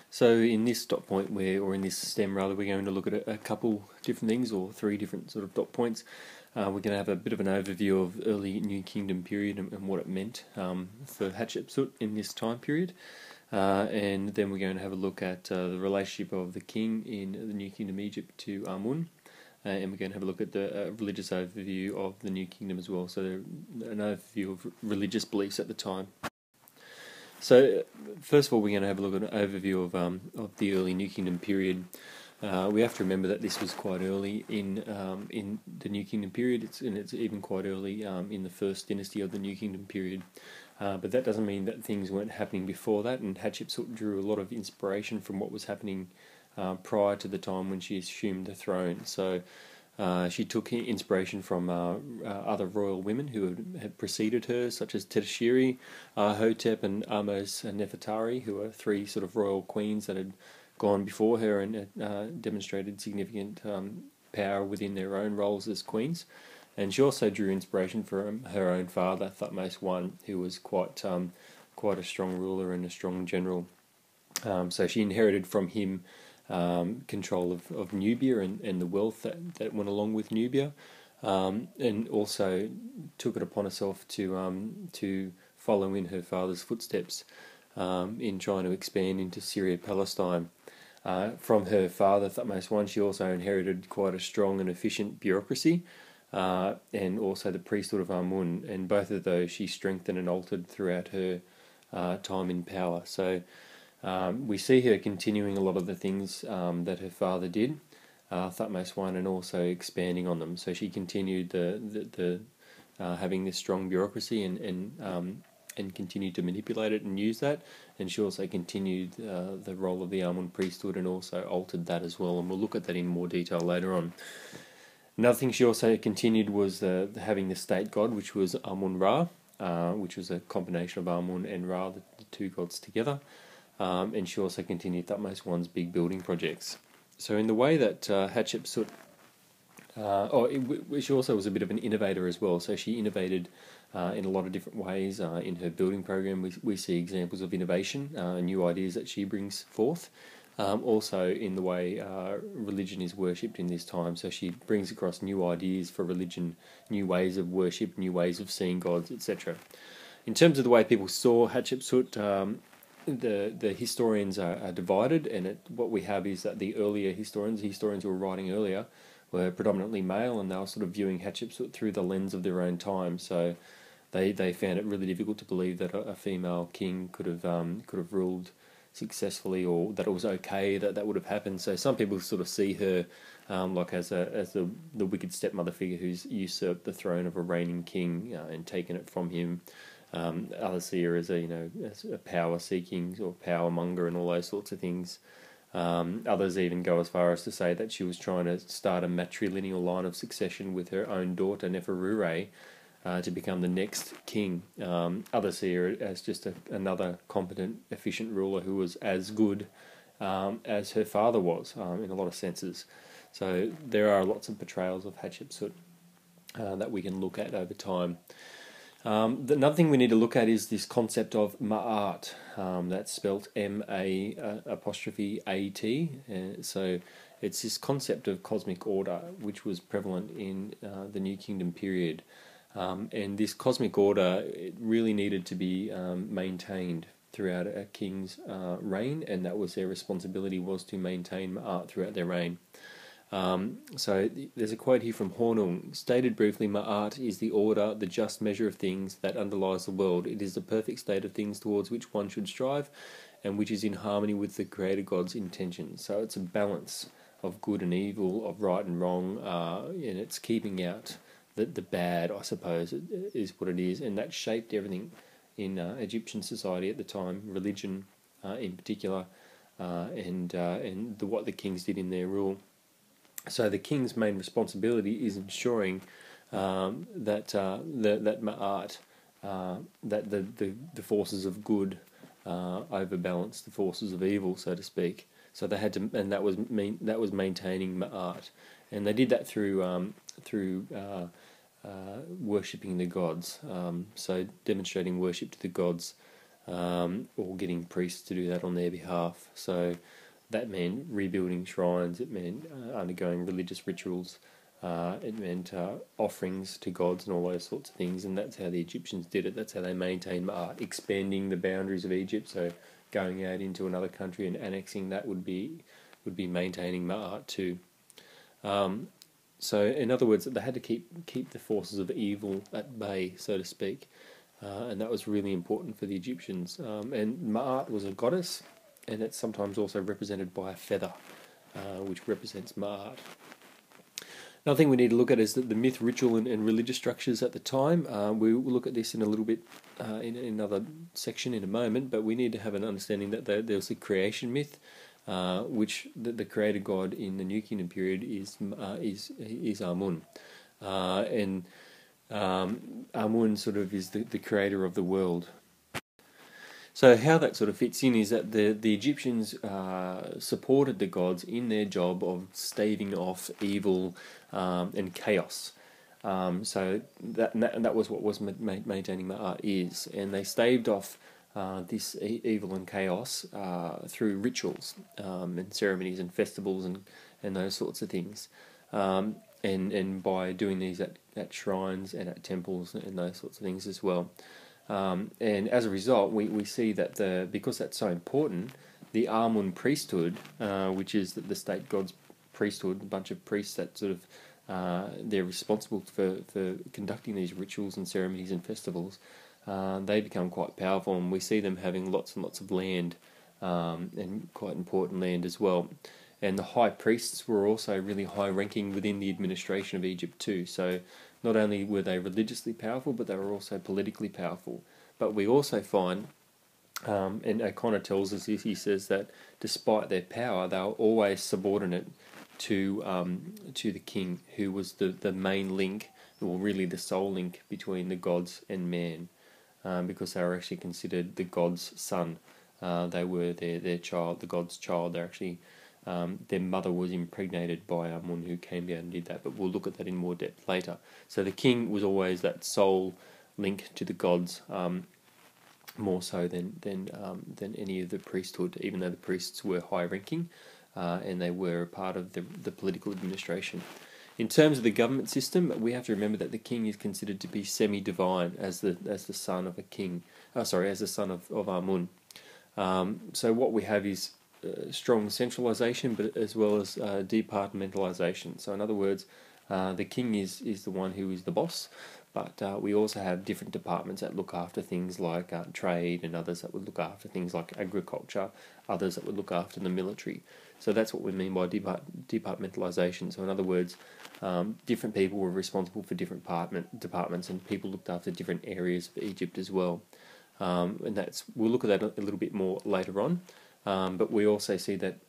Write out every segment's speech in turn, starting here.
So in this dot point or in this stem rather, we're going to look at a couple different things, or three different sort of dot points. We're going to have a bit of an overview of early New Kingdom period and what it meant for Hatshepsut in this time period. And then we're going to have a look at the relationship of the king in the New Kingdom Egypt to Amun. And we're going to have a look at the religious overview of the New Kingdom as well. So an overview of religious beliefs at the time. So first of all, we're going to have a look at an overview of the early New Kingdom period. We have to remember that this was quite early in the New Kingdom period. It's even quite early in the first dynasty of the New Kingdom period. But that doesn't mean that things weren't happening before that. And Hatshepsut drew a lot of inspiration from what was happening prior to the time when she assumed the throne. So she took inspiration from other royal women who had preceded her, such as Tetisheri, Hotep, and Amos and Nefertari, who are three sort of royal queens that had gone before her and demonstrated significant power within their own roles as queens. And she also drew inspiration from her own father, Thutmose I, who was quite a strong ruler and a strong general. So she inherited from him control of Nubia and the wealth that went along with Nubia, and also took it upon herself to follow in her father's footsteps in trying to expand into Syria, Palestine. From her father, Thutmose I, she also inherited quite a strong and efficient bureaucracy, and also the priesthood of Amun, and both of those she strengthened and altered throughout her time in power. So we see her continuing a lot of the things that her father did, Thutmose I, and also expanding on them. So she continued the having this strong bureaucracy and continued to manipulate it and use that. And she also continued the role of the Amun priesthood and also altered that as well. And we'll look at that in more detail later on. Another thing she also continued was having the state god, which was Amun-Ra, which was a combination of Amun and Ra, the two gods together. And she also continued Thutmose I's big building projects. So in the way that Hatshepsut, she also was a bit of an innovator as well. So she innovated in a lot of different ways. In her building program, we see examples of innovation, new ideas that she brings forth. Also in the way religion is worshipped in this time. So she brings across new ideas for religion, new ways of worship, new ways of seeing gods, etc. In terms of the way people saw Hatshepsut, the historians are divided, and what we have is that the earlier historians who were writing earlier, were predominantly male, and they were sort of viewing Hatshepsut through the lens of their own time. So they found it really difficult to believe that a female king could have ruled successfully, or that it was okay that would have happened. So some people sort of see her like as the wicked stepmother figure who's usurped the throne of a reigning king and taken it from him. Others see her as a power seeking or power monger and all those sorts of things. Others even go as far as to say that she was trying to start a matrilineal line of succession with her own daughter Neferure to become the next king. Others see her as just another competent, efficient ruler who was as good as her father was in a lot of senses. So there are lots of portrayals of Hatshepsut that we can look at over time. Another thing we need to look at is this concept of Ma'at. That's spelt M-A''At. So it's this concept of cosmic order, which was prevalent in the New Kingdom period. And this cosmic order, it really needed to be maintained throughout a king's reign, and that was their responsibility, was to maintain Ma'at throughout their reign. So there's a quote here from Hornung. Stated briefly, Ma'at is the order, the just measure of things that underlies the world. It is the perfect state of things towards which one should strive, and which is in harmony with the Creator God's intentions. So it's a balance of good and evil, of right and wrong, and it's keeping out the bad, I suppose, is what it is. And that shaped everything in Egyptian society at the time, religion in particular, and what the kings did in their rule. So the king's main responsibility is ensuring that Ma'at, that the forces of good overbalance the forces of evil, so to speak. So they had to, and that was maintaining Ma'at, and they did that through worshipping the gods. So demonstrating worship to the gods or getting priests to do that on their behalf. So that meant rebuilding shrines, it meant undergoing religious rituals, it meant offerings to gods and all those sorts of things, and that's how the Egyptians did it. That's how they maintained Ma'at, expanding the boundaries of Egypt. So going out into another country and annexing that would be maintaining Ma'at too. So in other words, they had to keep the forces of evil at bay, so to speak, and that was really important for the Egyptians. And Ma'at was a goddess, and it's sometimes also represented by a feather, which represents Ma'at. Another thing we need to look at is that the myth, ritual, and religious structures at the time. We will look at this in a little bit in another section in a moment, but we need to have an understanding that there was the creation myth, which the creator god in the New Kingdom period is Amun, and Amun sort of is the creator of the world. So how that sort of fits in is that the Egyptians supported the gods in their job of staving off evil and chaos. So that was what was maintaining Ma'at is, and they staved off this evil and chaos through rituals and ceremonies and festivals and those sorts of things, and by doing these at shrines and at temples and those sorts of things as well. And as a result, we see that because that's so important, the Amun priesthood, which is the state god's priesthood, a bunch of priests that sort of they're responsible for conducting these rituals and ceremonies and festivals, they become quite powerful, and we see them having lots and lots of land, and quite important land as well. And the high priests were also really high-ranking within the administration of Egypt too. So not only were they religiously powerful, but they were also politically powerful. But we also find, and O'Connor tells us this, he says that despite their power, they were always subordinate to the king, who was the main link, or really the sole link between the gods and man, because they were actually considered the god's son. They were their child, the god's child. They're actually their mother was impregnated by Amun, who came down and did that, but we'll look at that in more depth later. So the king was always that sole link to the gods, more so than any of the priesthood, even though the priests were high-ranking, and they were a part of the political administration. In terms of the government system, we have to remember that the king is considered to be semi-divine as the son of a king. As the son of Amun. So what we have is strong centralisation, but as well as departmentalisation. So in other words, the king is the one who is the boss, but we also have different departments that look after things like trade, and others that would look after things like agriculture, others that would look after the military. So that's what we mean by departmentalisation. So in other words, different people were responsible for different departments, and people looked after different areas of Egypt as well. And we'll look at that a little bit more later on. But we also see that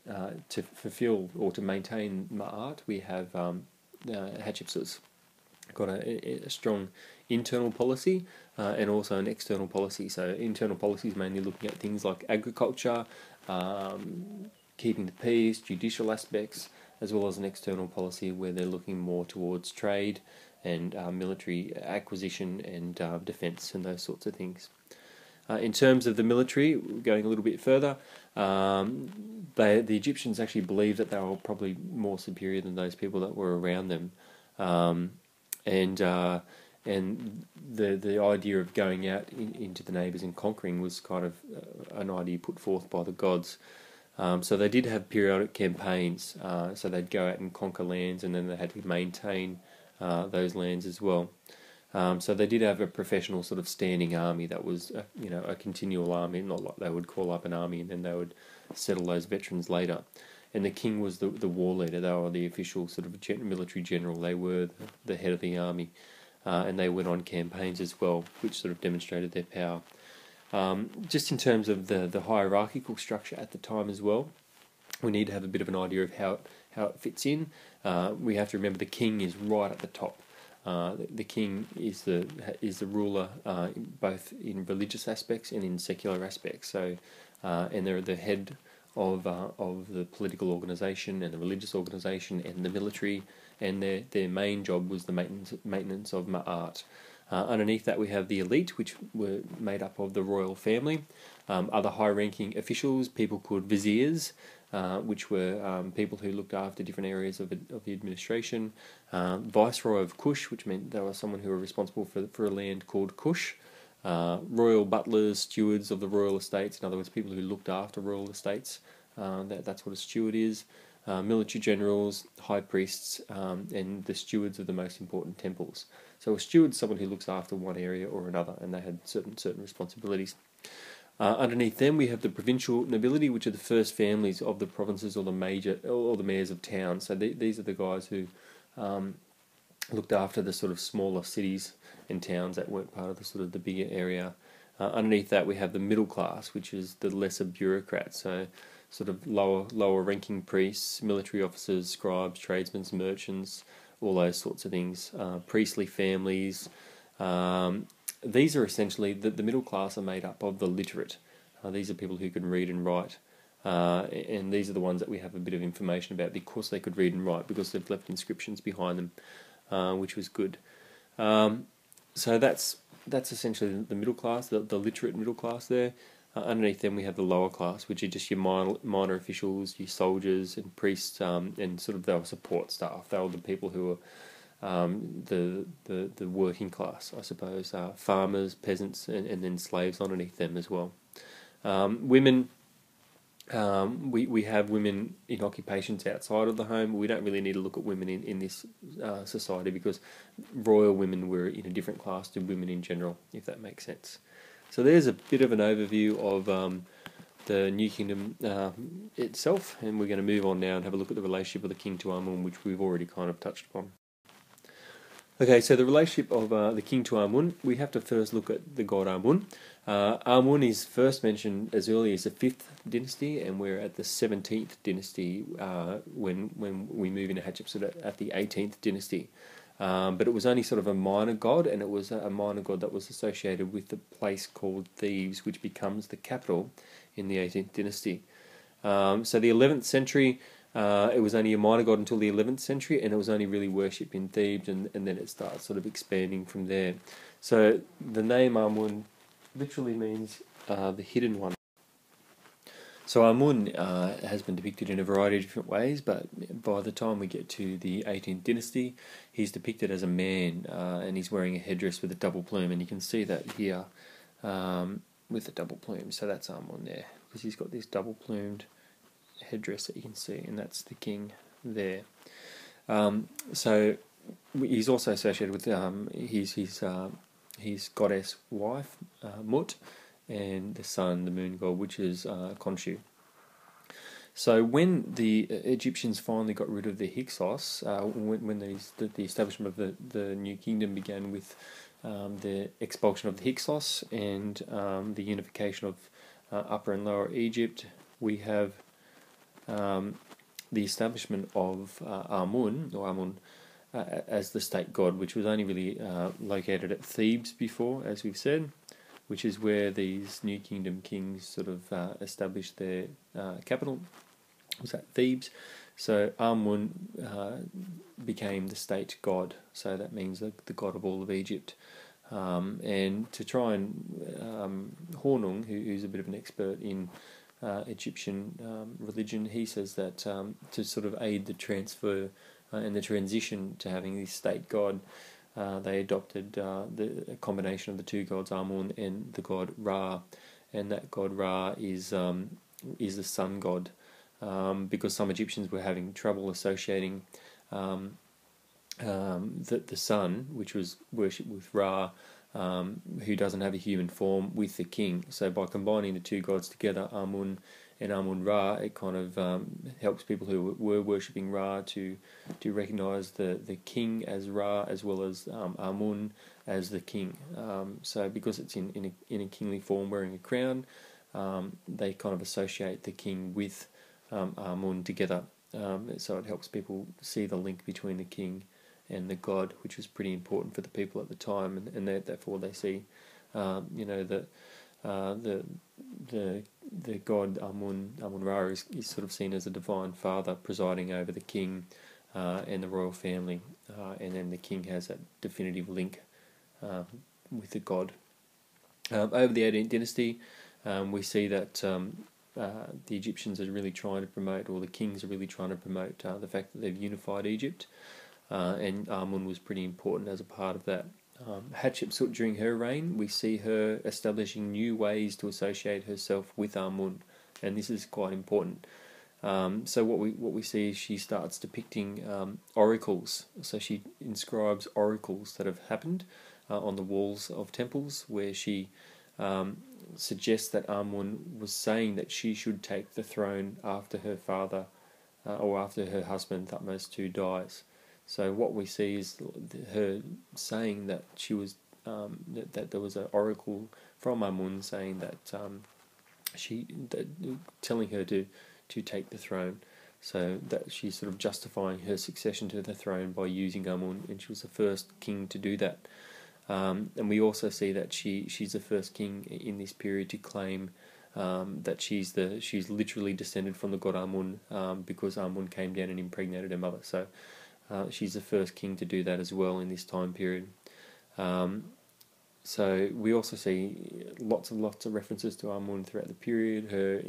to fulfill or to maintain Ma'at, we have Hatshepsut's got a strong internal policy and also an external policy. So internal policy is mainly looking at things like agriculture, keeping the peace, judicial aspects, as well as an external policy where they're looking more towards trade and military acquisition and defence and those sorts of things. In terms of the military, going a little bit further, the Egyptians actually believed that they were probably more superior than those people that were around them, and the idea of going out into the neighbours and conquering was kind of an idea put forth by the gods. So they did have periodic campaigns, so they'd go out and conquer lands, and then they had to maintain those lands as well. So they did have a professional sort of standing army that was, a continual army, not like they would call up an army and then they would settle those veterans later. And the king was the war leader. They were the official sort of military general. They were the head of the army, and they went on campaigns as well, which sort of demonstrated their power. Just in terms of the hierarchical structure at the time as well, we need to have a bit of an idea of how it fits in. We have to remember the king is right at the top. The king is the ruler, both in religious aspects and in secular aspects. So, and they're the head of the political organisation and the religious organisation and the military, and their main job was the maintenance of Ma'at. Underneath that we have the elite, which were made up of the royal family, other high-ranking officials, people called viziers, which were people who looked after different areas of the administration, viceroy of Kush, which meant they were someone who were responsible for a land called Kush, royal butlers, stewards of the royal estates, in other words, people who looked after royal estates, that's what a steward is, military generals, high priests, and the stewards of the most important temples. So a steward is someone who looks after one area or another, and they had certain responsibilities. Underneath them, we have the provincial nobility, which are the first families of the provinces or the mayors of towns. So these are the guys who looked after the sort of smaller cities and towns that weren't part of the sort of the bigger area. Underneath that, we have the middle class, which is the lesser bureaucrats. So sort of lower ranking priests, military officers, scribes, tradesmen, merchants, all those sorts of things. Priestly families. These are essentially, the middle class are made up of the literate. These are people who can read and write. And these are the ones that we have a bit of information about because they could read and write, because they've left inscriptions behind them, which was good. So that's essentially the middle class, the literate middle class there. Underneath them we have the lower class, which are just your minor officials, your soldiers and priests, and sort of they were support staff. They were the people who were the working class, I suppose, farmers, peasants, and then slaves underneath them as well. Women, we have women in occupations outside of the home. We don't really need to look at women in this society because royal women were in a different class to women in general, if that makes sense. So there's a bit of an overview of the New Kingdom itself, and we're going to move on now and have a look at the relationship of the king to Amun, which we've already kind of touched upon. Okay, so the relationship of the king to Amun, we have to first look at the god Amun. Amun is first mentioned as early as the 5th dynasty, and we're at the 17th dynasty when we move into Hatshepsut at the 18th dynasty. But it was only sort of a minor god, and it was a minor god that was associated with the place called Thebes, which becomes the capital in the 18th dynasty. So the 11th century, it was only a minor god until the 11th century, and it was only really worshipped in Thebes, and then it starts sort of expanding from there. So the name Amun literally means the hidden one. So Amun has been depicted in a variety of different ways, but by the time we get to the 18th dynasty, he's depicted as a man, and he's wearing a headdress with a double plume, and you can see that here with the double plume. So that's Amun there, because he's got this double plumed headdress that you can see, and that's the king there. So he's also associated with his goddess wife, Mut, and the sun, the moon god, which is Khonshu. So when the Egyptians finally got rid of the Hyksos, when the establishment of the New Kingdom began with the expulsion of the Hyksos and the unification of Upper and Lower Egypt, we have the establishment of Amun as the state god, which was only really located at Thebes before, as we've said, which is where these New Kingdom kings sort of established their capital, was at Thebes. So Amun became the state god, so that means the god of all of Egypt. And to try and Hornung, who's a bit of an expert in Egyptian religion, he says that to sort of aid the transfer and the transition to having this state god, they adopted the combination of the two gods, Amun and the god Ra, and that god Ra is the sun god, because some Egyptians were having trouble associating the sun, which was worshipped with Ra, who doesn't have a human form, with the king. So by combining the two gods together, Amun and Amun Ra, it kind of helps people who were worshipping Ra to recognise the king as Ra, as well as Amun as the king. So because it's in a kingly form, wearing a crown, they kind of associate the king with Amun together. So it helps people see the link between the king and the god, which was pretty important for the people at the time, and therefore they see, the god Amun Ra is sort of seen as a divine father presiding over the king and the royal family, and then the king has that definitive link with the god. Over the 18th dynasty, we see that the Egyptians are really trying to promote, or the kings are really trying to promote, the fact that they've unified Egypt, and Amun was pretty important as a part of that. Hatshepsut, during her reign, we see her establishing new ways to associate herself with Amun, and this is quite important. So what we see is she starts depicting oracles. So she inscribes oracles that have happened on the walls of temples, where she suggests that Amun was saying that she should take the throne after her father or after her husband Thutmose II dies. So what we see is her saying that she was that there was an oracle from Amun saying that telling her to take the throne. So that she's sort of justifying her succession to the throne by using Amun, and she was the first king to do that. And we also see that she's the first king in this period to claim that she's literally descended from the god Amun, because Amun came down and impregnated her mother. So she's the first king to do that as well in this time period. So we also see lots of references to Amun throughout the period, her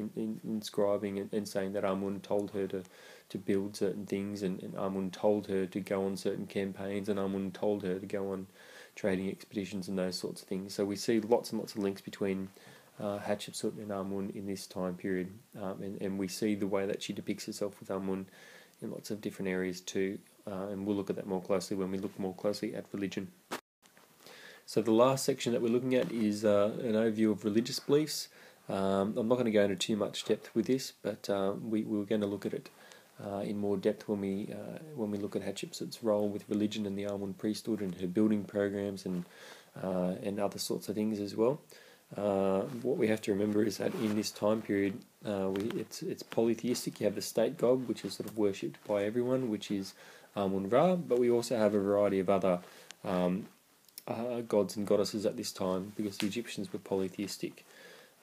inscribing and saying that Amun told her to build certain things, and Amun told her to go on certain campaigns, and Amun told her to go on trading expeditions and those sorts of things. So we see lots and lots of links between Hatshepsut and Amun in this time period, and we see the way that she depicts herself with Amun in lots of different areas too, and we'll look at that more closely when we look more closely at religion. So the last section that we're looking at is an overview of religious beliefs. I'm not going to go into too much depth with this, but we're going to look at it in more depth when we look at Hatshepsut's role with religion and the Amun priesthood and her building programs and other sorts of things as well. What we have to remember is that in this time period, it's polytheistic. You have the state god, which is sort of worshipped by everyone, which is Amun Ra, but we also have a variety of other gods and goddesses at this time, because the Egyptians were polytheistic.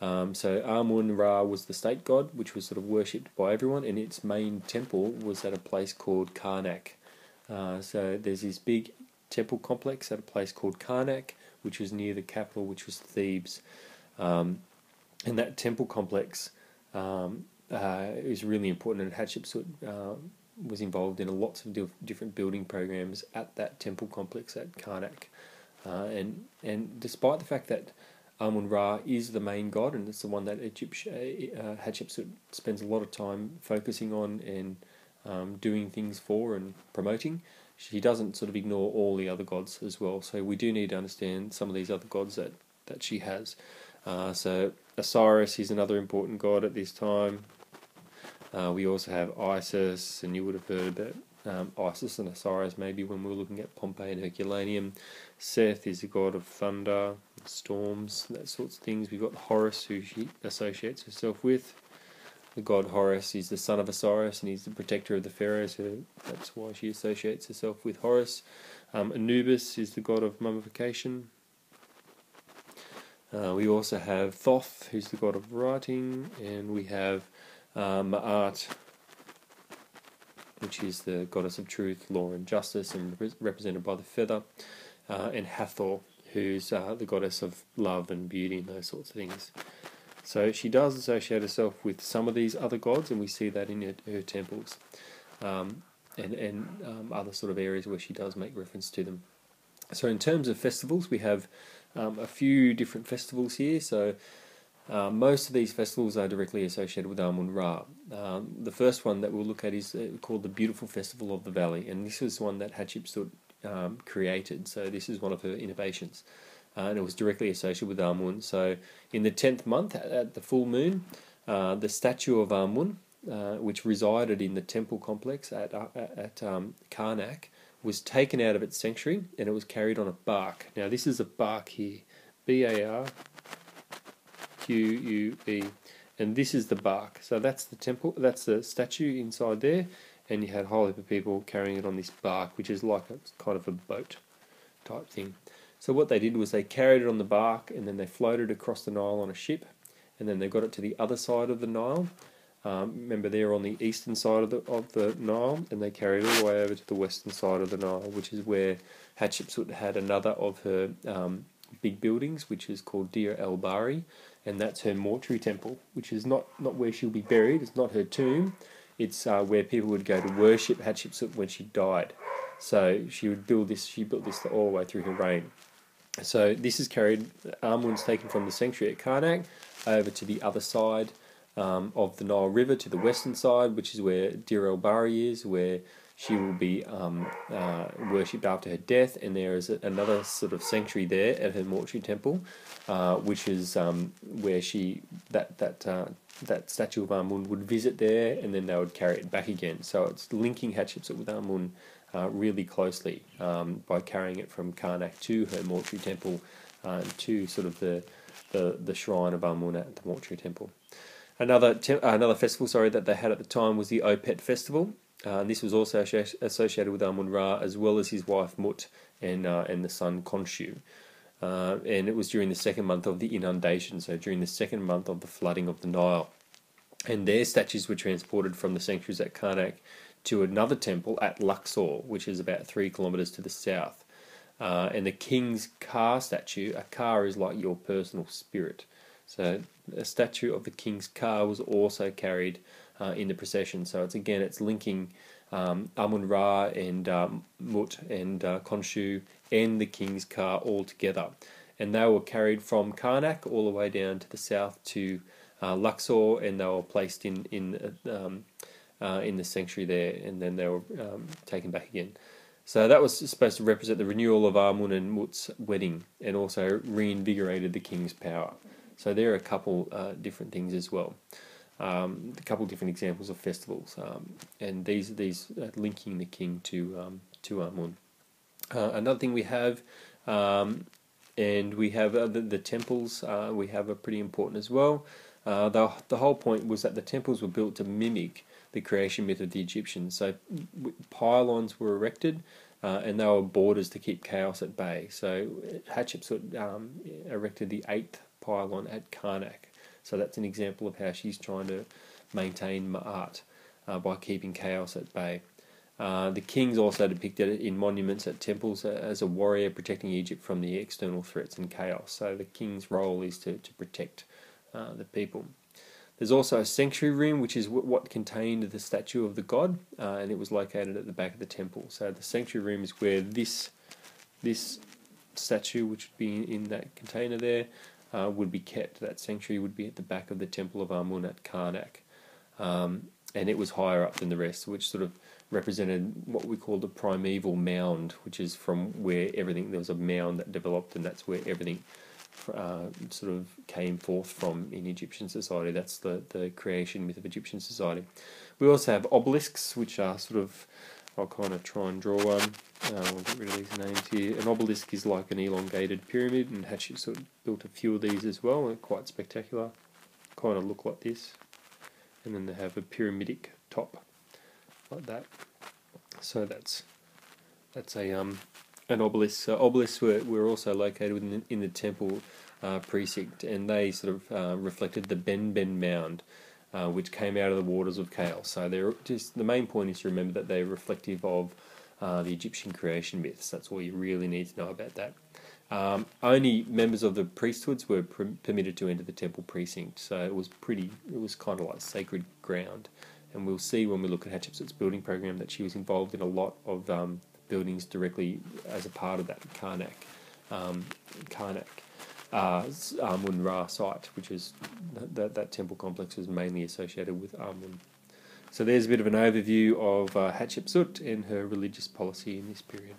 So Amun Ra was the state god, which was sort of worshipped by everyone, and its main temple was at a place called Karnak. So there's this big temple complex at a place called Karnak, which was near the capital, which was Thebes. And that temple complex is really important, and Hatshepsut was involved in lots of different building programs at that temple complex at Karnak. And despite the fact that Amun Ra is the main god, and it's the one that Hatshepsut spends a lot of time focusing on and doing things for and promoting, she doesn't sort of ignore all the other gods as well. So we do need to understand some of these other gods that she has. So Osiris is another important god at this time. We also have Isis, and you would have heard about Isis and Osiris maybe when we were looking at Pompeii and Herculaneum. Seth is the god of thunder, storms, that sorts of things. We've got Horus, who she associates herself with. The god Horus is the son of Osiris, and he's the protector of the pharaohs, so that's why she associates herself with Horus. Anubis is the god of mummification. We also have Thoth, who's the god of writing, and we have Ma'at, which is the goddess of truth, law and justice, and represented by the feather, and Hathor, who's the goddess of love and beauty and those sorts of things. So she does associate herself with some of these other gods, and we see that in her temples, and other sort of areas where she does make reference to them. So in terms of festivals, we have a few different festivals here. So most of these festivals are directly associated with Amun Ra. The first one that we'll look at is called the Beautiful Festival of the Valley, and this is one that Hatshepsut created. So this is one of her innovations, and it was directly associated with Amun. So in the 10th month, at the full moon, the statue of Amun, which resided in the temple complex at Karnak, was taken out of its sanctuary, and it was carried on a bark. Now this is a bark here, B-A-R-Q-U-E, and this is the bark. So that's the temple, that's the statue inside there, and you had a whole heap of people carrying it on this bark, which is like a kind of a boat type thing. So what they did was they carried it on the bark, and then they floated across the Nile on a ship, and then they got it to the other side of the Nile, Remember, they're on the eastern side of the Nile, and they carried all the way over to the western side of the Nile, which is where Hatshepsut had another of her big buildings, which is called Deir el Bahari, and that's her mortuary temple, which is not where she'll be buried. It's not her tomb. It's where people would go to worship Hatshepsut when she died. So she would build this. She built this all the way through her reign. So this is carried. Amun's taken from the sanctuary at Karnak over to the other side of the Nile River, to the western side, which is where Deir el Bahari is, where she will be worshipped after her death. And there is another sort of sanctuary there at her mortuary temple, which is where that statue of Amun would visit there, and then they would carry it back again. So it's linking Hatshepsut with Amun really closely by carrying it from Karnak to her mortuary temple, to sort of the shrine of Amun at the mortuary temple. Another festival, that they had at the time was the Opet festival. This was also associated with Amun-Ra, as well as his wife Mut and the son Khonshu. And it was during the second month of the inundation, so during the second month of the flooding of the Nile. And their statues were transported from the sanctuaries at Karnak to another temple at Luxor, which is about 3 kilometres to the south. And the king's Ka statue, a Ka is like your personal spirit. So a statue of the king's Ka was also carried in the procession. So it's linking Amun-Ra and Mut and Khonshu and the king's Ka all together. And they were carried from Karnak all the way down to the south to Luxor, and they were placed in the sanctuary there, and then they were taken back again. So that was supposed to represent the renewal of Amun and Mut's wedding, and also reinvigorated the king's power. So there are a couple different things as well, a couple different examples of festivals, and these linking the king to Amun. Another thing we have, and we have the temples. We have are pretty important as well. The whole point was that the temples were built to mimic the creation myth of the Egyptians. So pylons were erected, and they were borders to keep chaos at bay. So Hatshepsut erected the 8th pylon at Karnak. So that's an example of how she's trying to maintain Ma'at by keeping chaos at bay. The kings also depicted in monuments at temples as a warrior protecting Egypt from the external threats and chaos. So the king's role is to protect the people. There's also a sanctuary room, which is what contained the statue of the god, and it was located at the back of the temple. So the sanctuary room is where this statue, which would be in that container there, would be kept. That sanctuary would be at the back of the temple of Amun at Karnak, and it was higher up than the rest, which sort of represented what we call the primeval mound, which is from where everything, there was a mound that developed, and that's where everything sort of came forth from in Egyptian society. That's the creation myth of Egyptian society. We also have obelisks, which are sort of, I'll kind of try and draw one. We'll get rid of these names here. An obelisk is like an elongated pyramid, and Hatshepsut built a few of these as well. They're quite spectacular. Kind of look like this. And then they have a pyramidic top, like that. So that's an obelisk. So obelisks were also located in the temple precinct, and they sort of reflected the Ben mound, which came out of the waters of chaos. So they're just, the main point is to remember that they're reflective of the Egyptian creation myths. That's all you really need to know about that. Only members of the priesthoods were permitted to enter the temple precinct, so it was kind of like sacred ground. And we'll see when we look at Hatshepsut's building program that she was involved in a lot of buildings directly as a part of that Karnak Amun-Ra site, which is that temple complex was mainly associated with Amun. So there's a bit of an overview of Hatshepsut and her religious policy in this period.